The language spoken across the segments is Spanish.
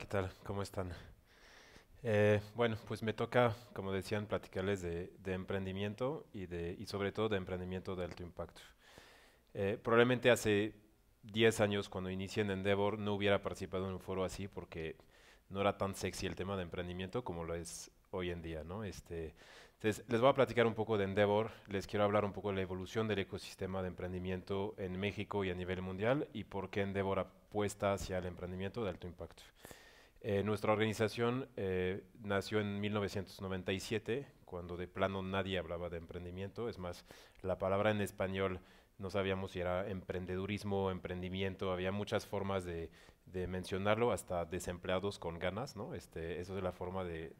tal? ¿Cómo están? Bueno, pues me toca, como decían, platicarles de emprendimiento y sobre todo de emprendimiento de alto impacto. Probablemente hace 10 años, cuando inicié en Endeavor, no hubiera participado en un foro así porque no era tan sexy el tema de emprendimiento como lo es hoy en día, ¿no? Entonces, les voy a platicar un poco de Endeavor, les quiero hablar un poco de la evolución del ecosistema de emprendimiento en México y a nivel mundial y por qué Endeavor apuesta hacia el emprendimiento de alto impacto. Nuestra organización nació en 1997, cuando de plano nadie hablaba de emprendimiento. Es más, la palabra en español no sabíamos si era emprendedurismo o emprendimiento. Había muchas formas de mencionarlo, hasta desempleados con ganas, ¿no? Eso es la forma de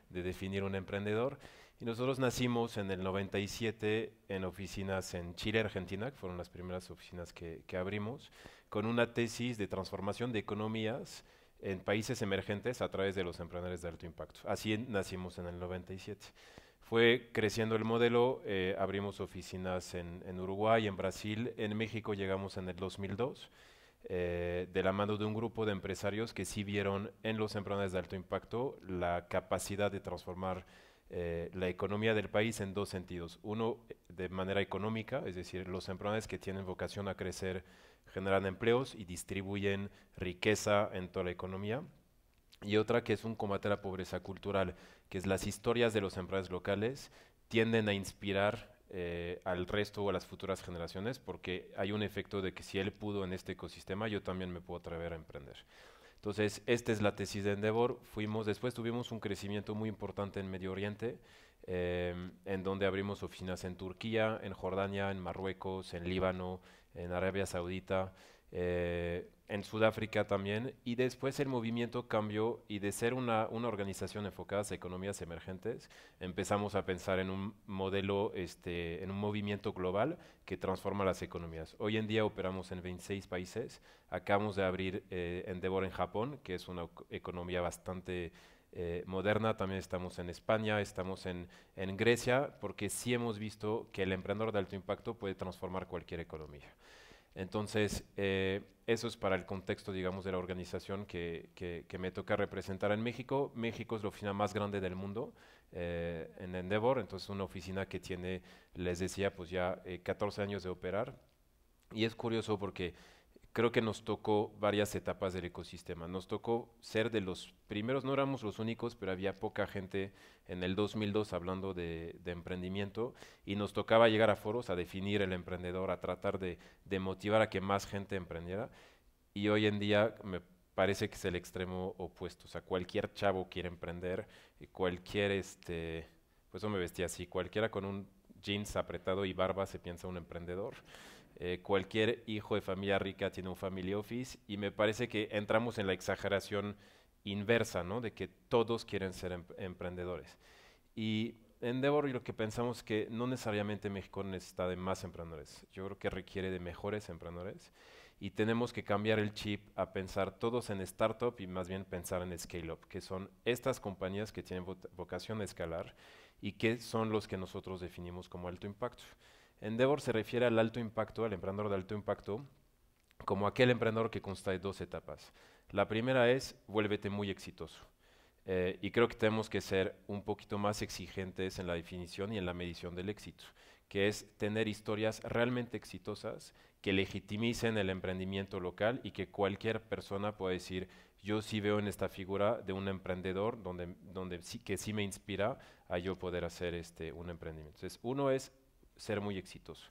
definir un emprendedor. Y nosotros nacimos en el 97 en oficinas en Chile, Argentina, que fueron las primeras oficinas que abrimos, con una tesis de transformación de economías en países emergentes a través de los emprendedores de alto impacto. Así nacimos en el 97. Fue creciendo el modelo, abrimos oficinas en Uruguay, en Brasil, en México llegamos en el 2002, de la mano de un grupo de empresarios que sí vieron en los emprendedores de alto impacto la capacidad de transformar la economía del país en dos sentidos. Uno, de manera económica, es decir, los emprendedores que tienen vocación a crecer generan empleos y distribuyen riqueza en toda la economía. Y otra que es un combate a la pobreza cultural, que es las historias de los emprendedores locales tienden a inspirar al resto o a las futuras generaciones porque hay un efecto de que si él pudo en este ecosistema, yo también me puedo atrever a emprender. Entonces, esta es la tesis de Endeavor. Después tuvimos un crecimiento muy importante en Medio Oriente, en donde abrimos oficinas en Turquía, en Jordania, en Marruecos, en Líbano, en Arabia Saudita, en Sudáfrica también. Y después el movimiento cambió y de ser una organización enfocada a economías emergentes, empezamos a pensar en un modelo, en un movimiento global que transforma las economías. Hoy en día operamos en 26 países. Acabamos de abrir Endeavor en Japón, que es una economía bastante moderna. También estamos en España, estamos en Grecia, porque sí hemos visto que el emprendedor de alto impacto puede transformar cualquier economía. Entonces, eso es para el contexto, digamos, de la organización que me toca representar en México. México es la oficina más grande del mundo en Endeavor, entonces una oficina que tiene, les decía, pues ya 14 años de operar. Y es curioso porque creo que nos tocó varias etapas del ecosistema. Nos tocó ser de los primeros, no éramos los únicos, pero había poca gente en el 2002 hablando de emprendimiento y nos tocaba llegar a foros a definir el emprendedor, a tratar de motivar a que más gente emprendiera. Y hoy en día me parece que es el extremo opuesto. O sea, cualquier chavo quiere emprender, y pues yo me vestía así, cualquiera con un jeans apretado y barba se piensa un emprendedor. Cualquier hijo de familia rica tiene un family office y me parece que entramos en la exageración inversa, ¿no? De que todos quieren ser emprendedores. Y Endeavor y lo que pensamos es que no necesariamente México necesita de más emprendedores. Yo creo que requiere de mejores emprendedores y tenemos que cambiar el chip a pensar todos en startup y más bien pensar en scale up, que son estas compañías que tienen vocación a escalar y que son los que nosotros definimos como alto impacto. Endeavor se refiere al alto impacto, al emprendedor de alto impacto, como aquel emprendedor que consta de dos etapas. La primera es vuélvete muy exitoso. Y creo que tenemos que ser un poquito más exigentes en la definición y en la medición del éxito, que es tener historias realmente exitosas que legitimicen el emprendimiento local y que cualquier persona pueda decir, yo sí veo en esta figura de un emprendedor donde sí, que sí me inspira a yo poder hacer un emprendimiento. Entonces, uno es ser muy exitoso.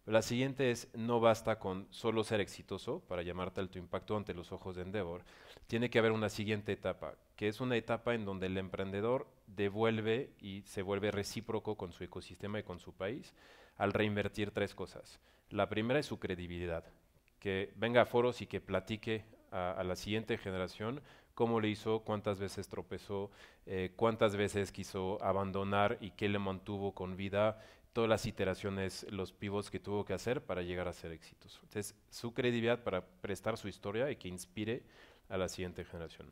La siguiente es, no basta con solo ser exitoso para llamarte alto impacto ante los ojos de Endeavor. Tiene que haber una siguiente etapa, que es una etapa en donde el emprendedor devuelve y se vuelve recíproco con su ecosistema y con su país al reinvertir tres cosas. La primera es su credibilidad, que venga a foros y que platique a la siguiente generación cómo le hizo, cuántas veces tropezó, cuántas veces quiso abandonar y qué le mantuvo con vida, todas las iteraciones, los pivots que tuvo que hacer para llegar a ser exitoso. Entonces, su credibilidad para prestar su historia y que inspire a la siguiente generación.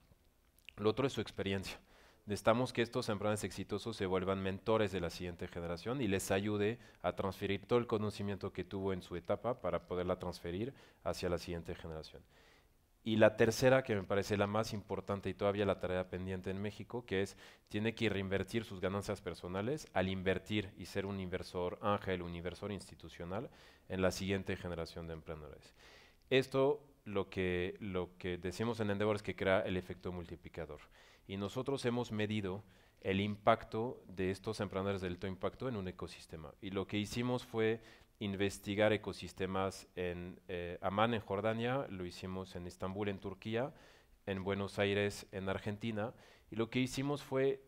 Lo otro es su experiencia. Necesitamos que estos emprendedores exitosos se vuelvan mentores de la siguiente generación y les ayude a transferir todo el conocimiento que tuvo en su etapa para poderla transferir hacia la siguiente generación. Y la tercera, que me parece la más importante y todavía la tarea pendiente en México, que es, tiene que reinvertir sus ganancias personales al invertir y ser un inversor ángel, un inversor institucional en la siguiente generación de emprendedores. Esto lo que decimos en Endeavor es que crea el efecto multiplicador. Y nosotros hemos medido el impacto de estos emprendedores de alto impacto en un ecosistema. Y lo que hicimos fue investigar ecosistemas en Amán, en Jordania, lo hicimos en Estambul, en Turquía, en Buenos Aires, en Argentina. Y lo que hicimos fue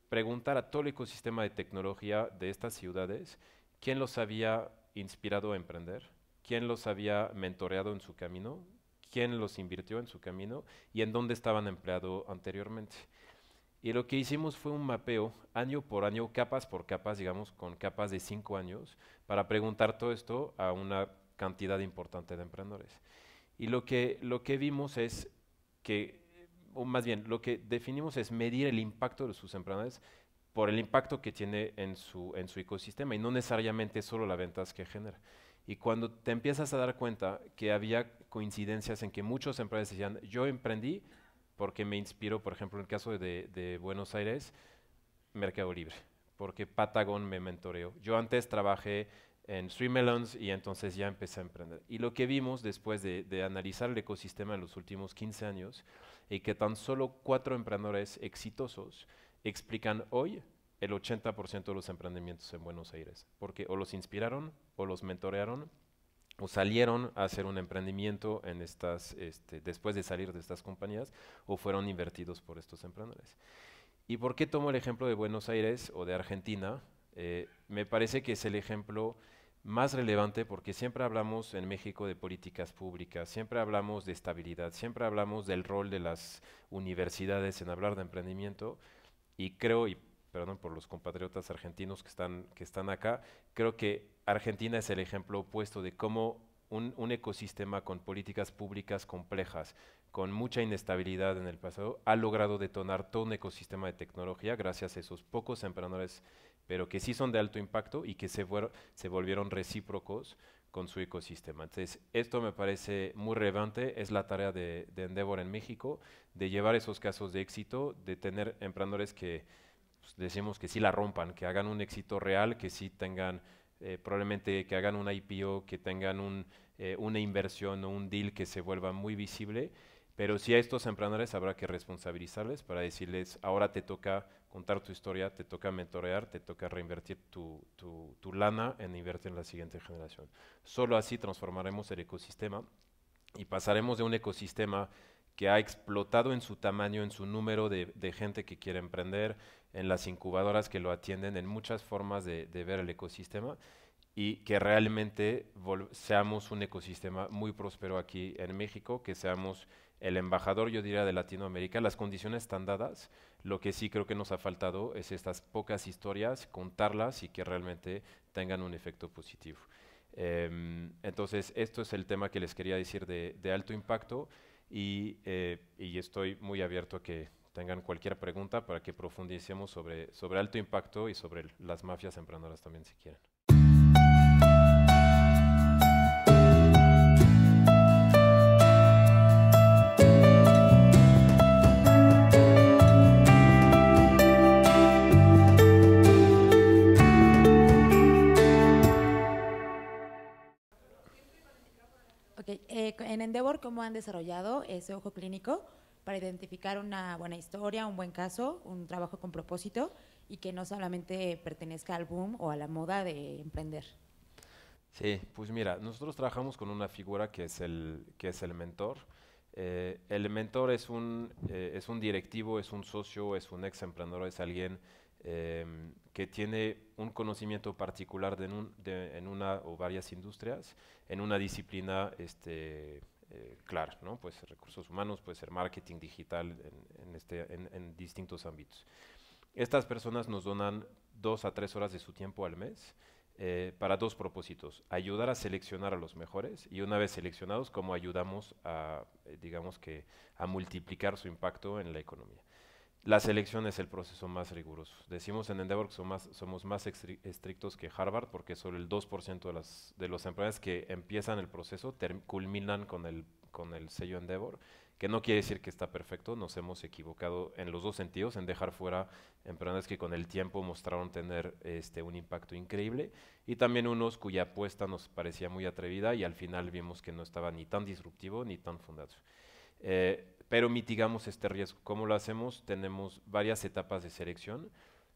preguntar a todo el ecosistema de tecnología de estas ciudades quién los había inspirado a emprender, quién los había mentoreado en su camino, quién los invirtió en su camino y en dónde estaban empleados anteriormente. Y lo que hicimos fue un mapeo año por año, capas por capas, digamos, con capas de 5 años, para preguntar todo esto a una cantidad importante de emprendedores. Y lo que vimos es que, o más bien, lo que definimos es medir el impacto de sus emprendedores por el impacto que tiene en su ecosistema y no necesariamente solo las ventas que genera. Y cuando te empiezas a dar cuenta que había coincidencias en que muchos emprendedores decían, yo emprendí porque me inspiró, por ejemplo, en el caso de Buenos Aires, Mercado Libre, porque Patagon me mentoreó. Yo antes trabajé en Three Melons y entonces ya empecé a emprender. Y lo que vimos después de analizar el ecosistema en los últimos 15 años, y que tan solo 4 emprendedores exitosos explican hoy el 80% de los emprendimientos en Buenos Aires, porque o los inspiraron, o los mentorearon, o salieron a hacer un emprendimiento en después de salir de estas compañías, o fueron invertidos por estos emprendedores. ¿Y por qué tomo el ejemplo de Buenos Aires o de Argentina? Me parece que es el ejemplo más relevante porque siempre hablamos en México de políticas públicas, siempre hablamos de estabilidad, siempre hablamos del rol de las universidades en hablar de emprendimiento y creo, y perdón por los compatriotas argentinos que están acá, creo que Argentina es el ejemplo opuesto de cómo un ecosistema con políticas públicas complejas, con mucha inestabilidad en el pasado, ha logrado detonar todo un ecosistema de tecnología gracias a esos pocos emprendedores, pero que sí son de alto impacto y que se volvieron recíprocos con su ecosistema. Entonces, esto me parece muy relevante, es la tarea de Endeavor en México, de llevar esos casos de éxito, de tener emprendedores que pues, decimos que sí la rompan, que hagan un éxito real, que sí tengan, probablemente que hagan una IPO, que tengan una inversión o un deal que se vuelva muy visible, pero sí a estos emprendedores habrá que responsabilizarles para decirles, ahora te toca contar tu historia, te toca mentorear, te toca reinvertir tu lana en invertir en la siguiente generación. Solo así transformaremos el ecosistema y pasaremos de un ecosistema que ha explotado en su tamaño, en su número de gente que quiere emprender, en las incubadoras que lo atienden, en muchas formas de ver el ecosistema y que realmente seamos un ecosistema muy próspero aquí en México, que seamos el embajador, yo diría, de Latinoamérica. Las condiciones están dadas, lo que sí creo que nos ha faltado es estas pocas historias, contarlas y que realmente tengan un efecto positivo. Entonces, esto es el tema que les quería decir de alto impacto y estoy muy abierto a que tengan cualquier pregunta para que profundicemos sobre alto impacto y sobre las mafias emprendedoras también si quieren. Ok, en Endeavor, ¿cómo han desarrollado ese ojo clínico para identificar una buena historia, un buen caso, un trabajo con propósito y que no solamente pertenezca al boom o a la moda de emprender? Sí, pues mira, nosotros trabajamos con una figura que es el mentor. El mentor es un directivo, es un socio, es un ex emprendedor, es alguien que tiene un conocimiento particular en una o varias industrias, en una disciplina clara, ¿no? Puede ser recursos humanos, puede ser marketing digital en distintos ámbitos. Estas personas nos donan 2 a 3 horas de su tiempo al mes para dos propósitos: ayudar a seleccionar a los mejores y una vez seleccionados, cómo ayudamos digamos que, a multiplicar su impacto en la economía. La selección es el proceso más riguroso. Decimos en Endeavor que somos más estrictos que Harvard porque solo el 2% de los empleados que empiezan el proceso culminan con el sello Endeavor. que no quiere decir que está perfecto, nos hemos equivocado en los dos sentidos, en dejar fuera emprendedores que con el tiempo mostraron tener un impacto increíble y también unos cuya apuesta nos parecía muy atrevida y al final vimos que no estaba ni tan disruptivo ni tan fundado. Pero mitigamos este riesgo. ¿Cómo lo hacemos? Tenemos varias etapas de selección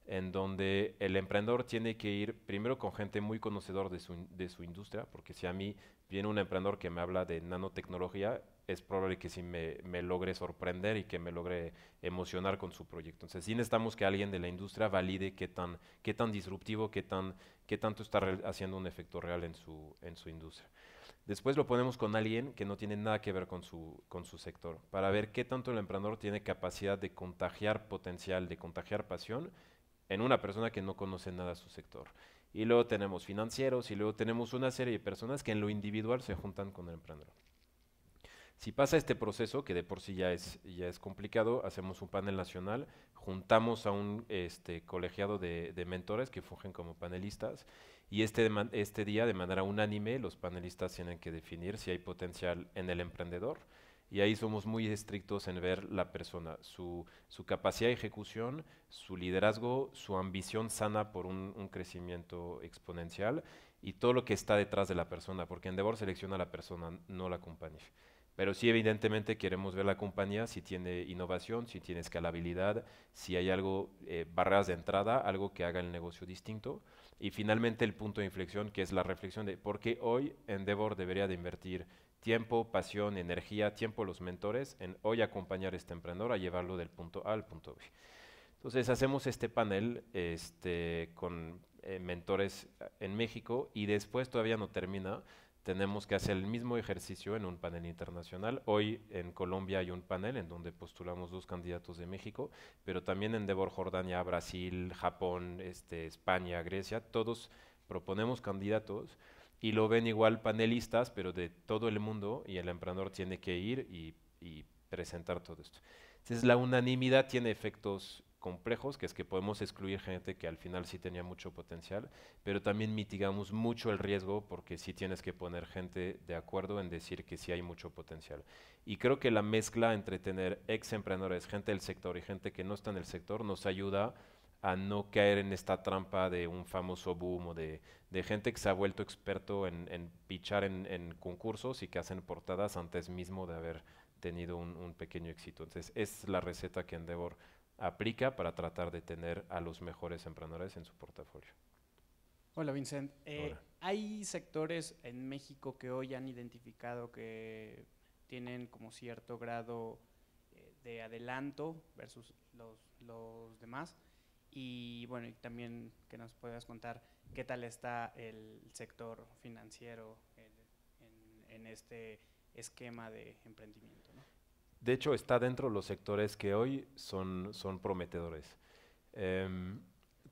en donde el emprendedor tiene que ir primero con gente muy conocedor de su industria, porque si a mí viene un emprendedor que me habla de nanotecnología, es probable que sí me logre sorprender y que me logre emocionar con su proyecto. Entonces, sí necesitamos que alguien de la industria valide qué tan disruptivo, qué tanto está haciendo un efecto real en su industria. Después lo ponemos con alguien que no tiene nada que ver con su sector, para ver qué tanto el emprendedor tiene capacidad de contagiar potencial, de contagiar pasión en una persona que no conoce nada de su sector. Y luego tenemos financieros y luego tenemos una serie de personas que en lo individual se juntan con el emprendedor. Si pasa este proceso, que de por sí ya es complicado, hacemos un panel nacional, juntamos a un colegiado de mentores que fungen como panelistas y este día de manera unánime los panelistas tienen que definir si hay potencial en el emprendedor y ahí somos muy estrictos en ver la persona, su capacidad de ejecución, su liderazgo, su ambición sana por un crecimiento exponencial y todo lo que está detrás de la persona, porque Endeavor selecciona a la persona, no la compañía. Pero sí, evidentemente queremos ver la compañía si tiene innovación, si tiene escalabilidad, si hay algo, barreras de entrada, algo que haga el negocio distinto. Y finalmente el punto de inflexión, que es la reflexión de por qué hoy Endeavor debería de invertir tiempo, pasión, energía, tiempo los mentores en hoy acompañar a este emprendedor a llevarlo del punto A al punto B. Entonces hacemos este panel con mentores en México y después todavía no termina. Tenemos que hacer el mismo ejercicio en un panel internacional. Hoy en Colombia hay un panel en donde postulamos 2 candidatos de México, pero también en Devor, Jordania, Brasil, Japón, España, Grecia, todos proponemos candidatos y lo ven igual panelistas, pero de todo el mundo y el emprendedor tiene que ir y presentar todo esto. Entonces la unanimidad tiene efectos complejos, que es que podemos excluir gente que al final sí tenía mucho potencial, pero también mitigamos mucho el riesgo porque sí tienes que poner gente de acuerdo en decir que sí hay mucho potencial. Y creo que la mezcla entre tener ex emprendedores, gente del sector y gente que no está en el sector nos ayuda a no caer en esta trampa de un famoso boom o de gente que se ha vuelto experto en pichar en concursos y que hacen portadas antes mismo de haber tenido un pequeño éxito. Entonces, es la receta que Endeavor aplica para tratar de tener a los mejores emprendedores en su portafolio. Hola Vincent. Ahora, ¿Hay sectores en México que hoy han identificado que tienen como cierto grado de adelanto versus los demás? Y bueno, y también que nos puedas contar qué tal está el sector financiero en este esquema de emprendimiento, ¿no? de hecho, está dentro de los sectores que hoy son prometedores. Em,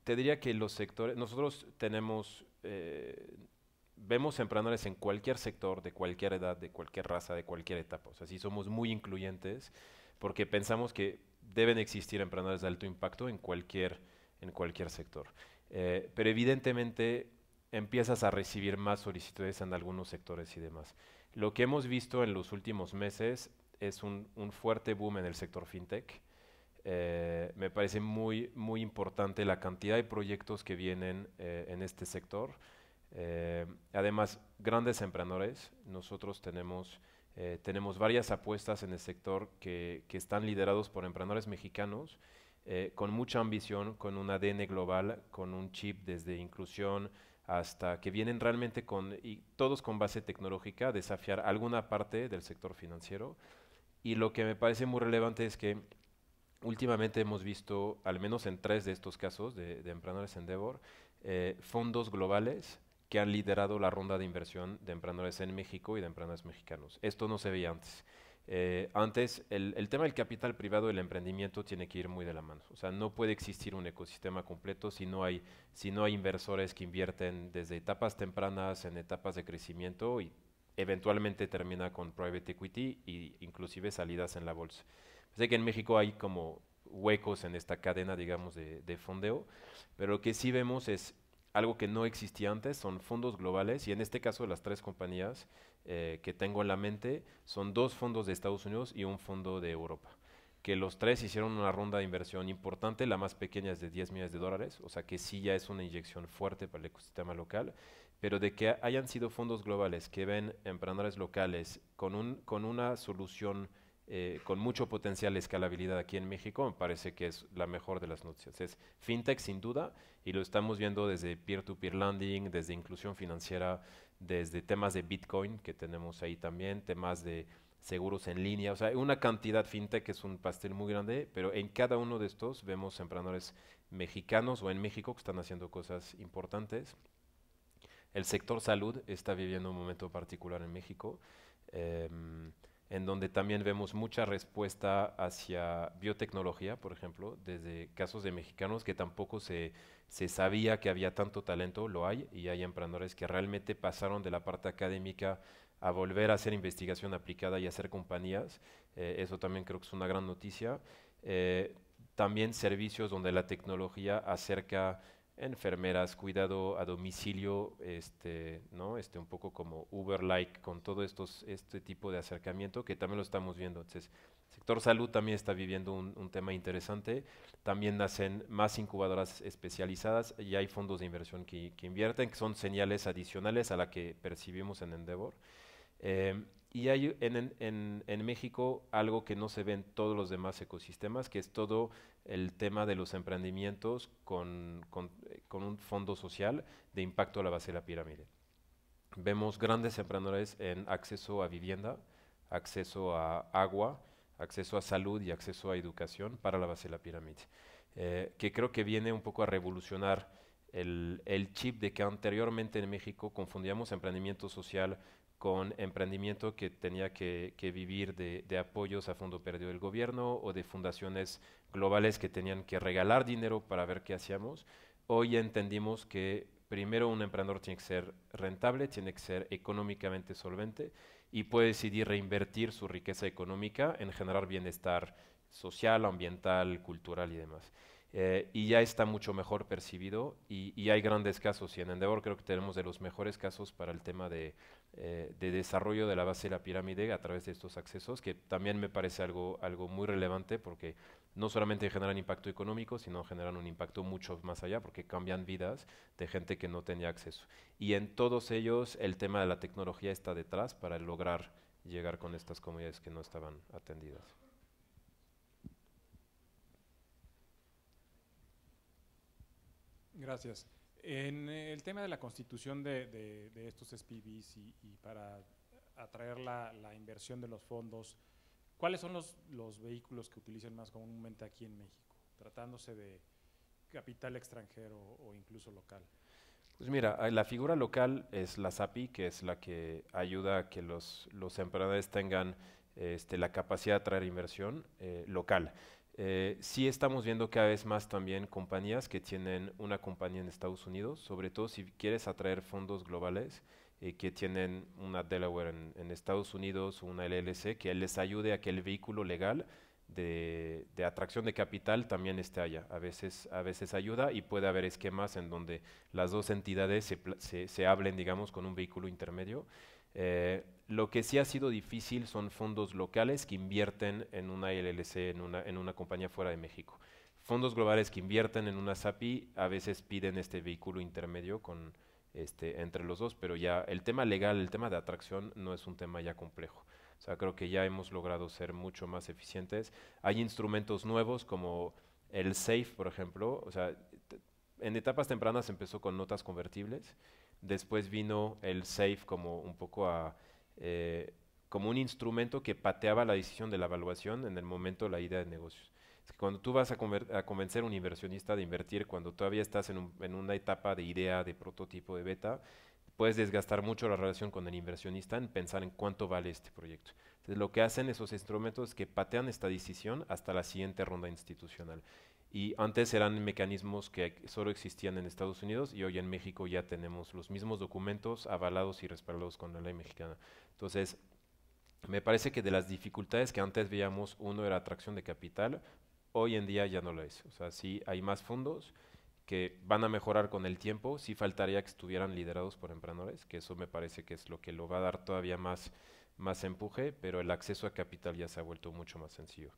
Te diría que los sectores, nosotros vemos emprendedores en cualquier sector, de cualquier edad, de cualquier raza, de cualquier etapa. O sea, sí somos muy incluyentes porque pensamos que deben existir emprendedores de alto impacto en cualquier sector. Pero evidentemente empiezas a recibir más solicitudes en algunos sectores y demás. Lo que hemos visto en los últimos meses es un fuerte boom en el sector fintech. Me parece muy importante la cantidad de proyectos que vienen en este sector. Además, grandes emprendedores. Nosotros tenemos varias apuestas en el sector que están liderados por emprendedores mexicanos con mucha ambición, con un ADN global, con un chip desde inclusión hasta que vienen realmente y todos con base tecnológica, a desafiar alguna parte del sector financiero. Y lo que me parece muy relevante es que últimamente hemos visto, al menos en 3 de estos casos de emprendedores Endeavor, fondos globales que han liderado la ronda de inversión de emprendedores en México y de emprendedores mexicanos. Esto no se veía antes. Antes, el tema del capital privado y el emprendimiento tiene que ir muy de la mano. O sea, no puede existir un ecosistema completo si no hay inversores que invierten desde etapas tempranas en etapas de crecimiento y eventualmente termina con private equity e inclusive salidas en la bolsa. Sé que en México hay como huecos en esta cadena, digamos, de fondeo, pero lo que sí vemos es algo que no existía antes, son fondos globales, y en este caso las tres compañías que tengo en la mente son dos fondos de Estados Unidos y un fondo de Europa, que los tres hicieron una ronda de inversión importante. La más pequeña es de 10 millones de dólares, o sea que sí ya es una inyección fuerte para el ecosistema local, pero de que hayan sido fondos globales que ven emprendedores locales con una solución con mucho potencial de escalabilidad aquí en México, me parece que es la mejor de las noticias. Es fintech sin duda, y lo estamos viendo desde peer-to-peer lending, desde inclusión financiera, desde temas de Bitcoin que tenemos ahí también, temas de seguros en línea, o sea, una cantidad. Fintech es un pastel muy grande, pero en cada uno de estos vemos emprendedores mexicanos o en México que están haciendo cosas importantes. El sector salud está viviendo un momento particular en México, en donde también vemos mucha respuesta hacia biotecnología, por ejemplo, desde casos de mexicanos que tampoco se sabía que había tanto talento, lo hay, y hay emprendedores que realmente pasaron de la parte académica a volver a hacer investigación aplicada y a hacer compañías. Eso también creo que es una gran noticia. Eh, También servicios donde la tecnología acerca enfermeras, cuidado a domicilio, ¿no? Un poco como Uber-like, con todo este tipo de acercamiento que también lo estamos viendo. Entonces, el sector salud también está viviendo un tema interesante. También nacen más incubadoras especializadas y hay fondos de inversión que invierten, que son señales adicionales a la que percibimos en Endeavor. Y hay en México algo que no se ve en todos los demás ecosistemas, que es todo el tema de los emprendimientos con un fondo social de impacto a la base de la pirámide. Vemos grandes emprendedores en acceso a vivienda, acceso a agua, acceso a salud y acceso a educación para la base de la pirámide, que creo que viene un poco a revolucionar el chip de que anteriormente en México confundíamos emprendimiento social con emprendimiento que tenía que vivir de apoyos a fondo perdido del gobierno o de fundaciones globales que tenían que regalar dinero para ver qué hacíamos. Hoy entendimos que primero un emprendedor tiene que ser rentable, tiene que ser económicamente solvente y puede decidir reinvertir su riqueza económica en generar bienestar social, ambiental, cultural y demás. Y ya está mucho mejor percibido y hay grandes casos, y en Endeavor creo que tenemos de los mejores casos para el tema de desarrollo de la base de la pirámide a través de estos accesos, que también me parece algo muy relevante porque no solamente generan impacto económico, sino generan un impacto mucho más allá porque cambian vidas de gente que no tenía acceso. Y en todos ellos el tema de la tecnología está detrás para lograr llegar con estas comunidades que no estaban atendidas. Gracias. En el tema de la constitución de estos SPVs y para atraer la inversión de los fondos, ¿cuáles son los vehículos que utilizan más comúnmente aquí en México, tratándose de capital extranjero o incluso local? Pues mira, la figura local es la SAPI, que es la que ayuda a que los emprendedores tengan la capacidad de atraer inversión local. Sí estamos viendo cada vez más también compañías que tienen una compañía en Estados Unidos, sobre todo si quieres atraer fondos globales que tienen una Delaware en Estados Unidos o una LLC que les ayude a que el vehículo legal de atracción de capital también esté allá. A veces ayuda y puede haber esquemas en donde las dos entidades se hablen, digamos, con un vehículo intermedio. Lo que sí ha sido difícil son fondos locales que invierten en una LLC, en una compañía fuera de México. Fondos globales que invierten en una SAPI a veces piden este vehículo intermedio entre los dos, pero ya el tema legal, el tema de atracción no es un tema ya complejo. O sea, creo que ya hemos logrado ser mucho más eficientes. Hay instrumentos nuevos como el SAFE, por ejemplo. O sea, en etapas tempranas empezó con notas convertibles. Después vino el SAFE como un poco como un instrumento que pateaba la decisión de la evaluación en el momento de la idea de negocios. Es que cuando tú vas a convencer a un inversionista de invertir, cuando todavía estás en una etapa de idea, de prototipo, de beta, puedes desgastar mucho la relación con el inversionista en pensar en cuánto vale este proyecto. Entonces, lo que hacen esos instrumentos es que patean esta decisión hasta la siguiente ronda institucional. Y antes eran mecanismos que solo existían en Estados Unidos y hoy en México ya tenemos los mismos documentos avalados y respaldados con la ley mexicana. Entonces, me parece que de las dificultades que antes veíamos, uno era atracción de capital, hoy en día ya no lo es. O sea, sí hay más fondos que van a mejorar con el tiempo. Sí faltaría que estuvieran liderados por emprendedores, que eso me parece que es lo que lo va a dar todavía más empuje, pero el acceso a capital ya se ha vuelto mucho más sencillo.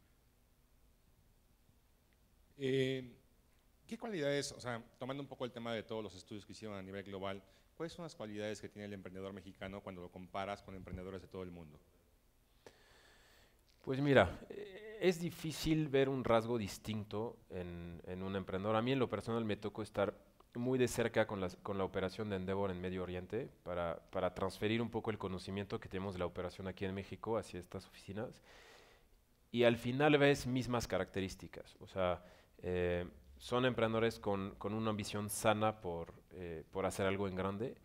¿Qué cualidades, o sea, tomando un poco el tema de todos los estudios que hicieron a nivel global, cuáles son las cualidades que tiene el emprendedor mexicano cuando lo comparas con emprendedores de todo el mundo? Pues mira, es difícil ver un rasgo distinto en un emprendedor. A mí en lo personal me tocó estar muy de cerca con la operación de Endeavor en Medio Oriente para transferir un poco el conocimiento que tenemos de la operación aquí en México hacia estas oficinas. Y al final ves mismas características. O sea, son emprendedores con una ambición sana por hacer algo en grande.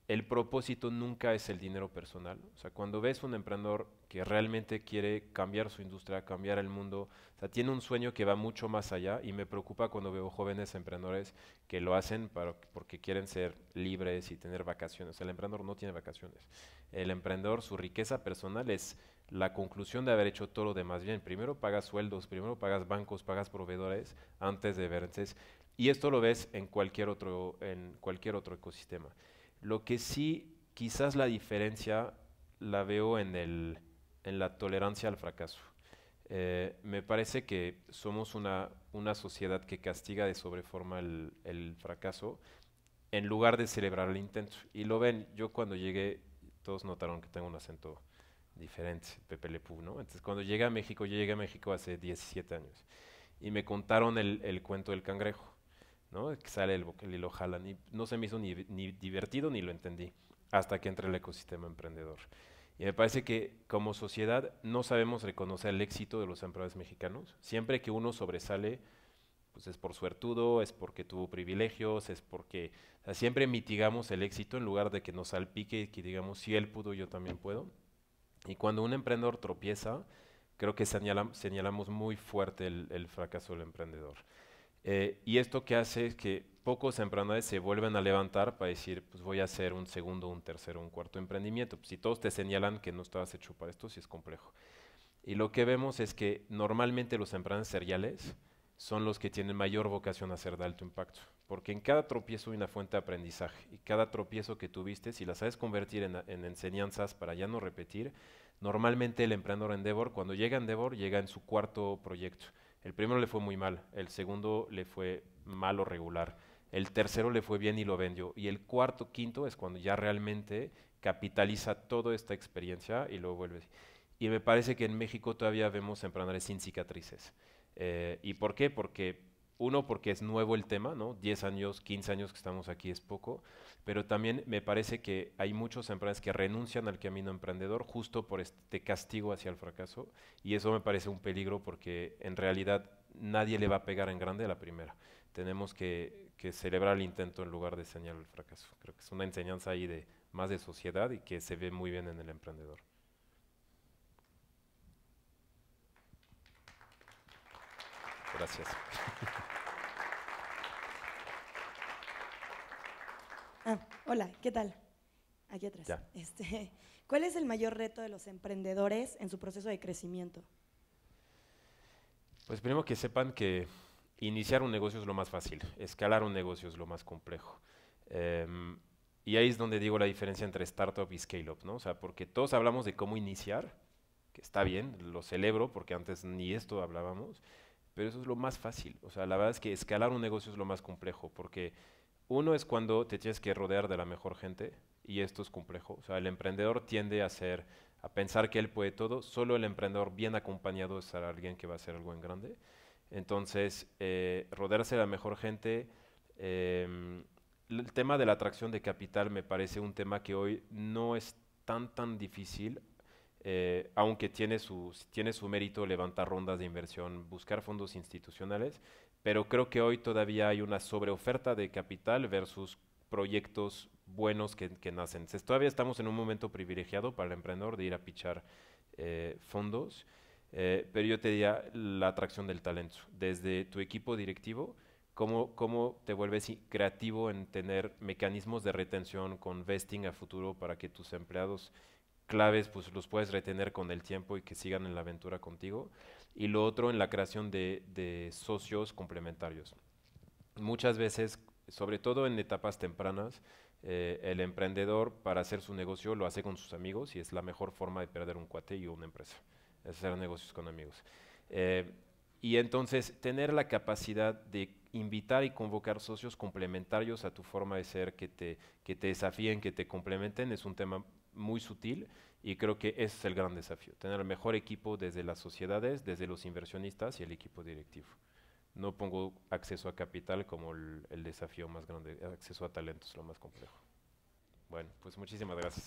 El propósito nunca es el dinero personal. O sea, cuando ves un emprendedor que realmente quiere cambiar su industria, cambiar el mundo, o sea, tiene un sueño que va mucho más allá y me preocupa cuando veo jóvenes emprendedores que lo hacen porque quieren ser libres y tener vacaciones. El emprendedor no tiene vacaciones. El emprendedor, su riqueza personal es la conclusión de haber hecho todo lo demás bien. Primero pagas sueldos, primero pagas bancos, pagas proveedores antes de ver. Entonces, y esto lo ves en cualquier otro ecosistema. Lo que sí, quizás la diferencia la veo en la tolerancia al fracaso. Me parece que somos una sociedad que castiga de sobreforma el fracaso en lugar de celebrar el intento. Y lo ven, yo cuando llegué, todos notaron que tengo un acento diferente, Pepe Le Pew, ¿no? Entonces cuando llegué a México, yo llegué a México hace 17 años y me contaron el cuento del cangrejo. ¿No? Que sale y lo jalan. Y no se me hizo ni divertido ni lo entendí hasta que entré al ecosistema emprendedor. Y me parece que como sociedad no sabemos reconocer el éxito de los emprendedores mexicanos. Siempre que uno sobresale, pues es por suertudo, es porque tuvo privilegios, es porque o sea, siempre mitigamos el éxito en lugar de que nos salpique y que digamos, si él pudo, yo también puedo. Y cuando un emprendedor tropieza, creo que señalamos muy fuerte el fracaso del emprendedor. Y esto que hace es que pocos emprendedores se vuelven a levantar para decir, pues voy a hacer un segundo, un tercero, un cuarto emprendimiento. Pues si todos te señalan que no estabas hecho para esto, sí es complejo. Y lo que vemos es que normalmente los emprendedores seriales son los que tienen mayor vocación a ser de alto impacto. Porque en cada tropiezo hay una fuente de aprendizaje. Y cada tropiezo que tuviste, si la sabes convertir en enseñanzas para ya no repetir, normalmente el emprendedor Endeavor, cuando llega a Endeavor, llega en su cuarto proyecto. El primero le fue muy mal, el segundo le fue mal o regular, el tercero le fue bien y lo vendió, y el cuarto, quinto es cuando ya realmente capitaliza toda esta experiencia y lo vuelve. Y me parece que en México todavía vemos emprendedores sin cicatrices. ¿Y por qué? Porque es nuevo el tema, ¿no? 10 años, 15 años que estamos aquí es poco, pero también me parece que hay muchos emprendedores que renuncian al camino emprendedor justo por este castigo hacia el fracaso, y eso me parece un peligro porque en realidad nadie le va a pegar en grande a la primera. Tenemos que celebrar el intento en lugar de señalar el fracaso. Creo que es una enseñanza ahí más de sociedad y que se ve muy bien en el emprendedor. Gracias. Hola, ¿qué tal? Aquí atrás. Ya. ¿Cuál es el mayor reto de los emprendedores en su proceso de crecimiento? Pues primero que sepan que iniciar un negocio es lo más fácil, escalar un negocio es lo más complejo. Y ahí es donde digo la diferencia entre startup y scale-up, ¿no? O sea, porque todos hablamos de cómo iniciar, que está bien, lo celebro porque antes ni esto hablábamos, pero eso es lo más fácil. O sea, la verdad es que escalar un negocio es lo más complejo, porque uno es cuando te tienes que rodear de la mejor gente, y esto es complejo. O sea, el emprendedor tiende a pensar que él puede todo. Solo el emprendedor bien acompañado es alguien que va a hacer algo en grande. Entonces, rodearse de la mejor gente. El tema de la atracción de capital me parece un tema que hoy no es tan difícil, aunque tiene su mérito levantar rondas de inversión, buscar fondos institucionales, pero creo que hoy todavía hay una sobreoferta de capital versus proyectos buenos que nacen. Entonces, todavía estamos en un momento privilegiado para el emprendedor de ir a pichar fondos, pero yo te diría la atracción del talento. Desde tu equipo directivo, cómo te vuelves creativo en tener mecanismos de retención con vesting a futuro para que tus empleados claves pues los puedes retener con el tiempo y que sigan en la aventura contigo. Y lo otro en la creación de socios complementarios. muchas veces, sobre todo en etapas tempranas, el emprendedor para hacer su negocio lo hace con sus amigos y es la mejor forma de perder un cuate y una empresa, es hacer negocios con amigos. Eh, y entonces tener la capacidad de invitar y convocar socios complementarios a tu forma de ser, que te desafíen, que te complementen, es un tema muy sutil y creo que ese es el gran desafío, tener el mejor equipo desde las sociedades, desde los inversionistas y el equipo directivo. No pongo acceso a capital como el desafío más grande, acceso a talento es lo más complejo. Bueno, pues muchísimas gracias.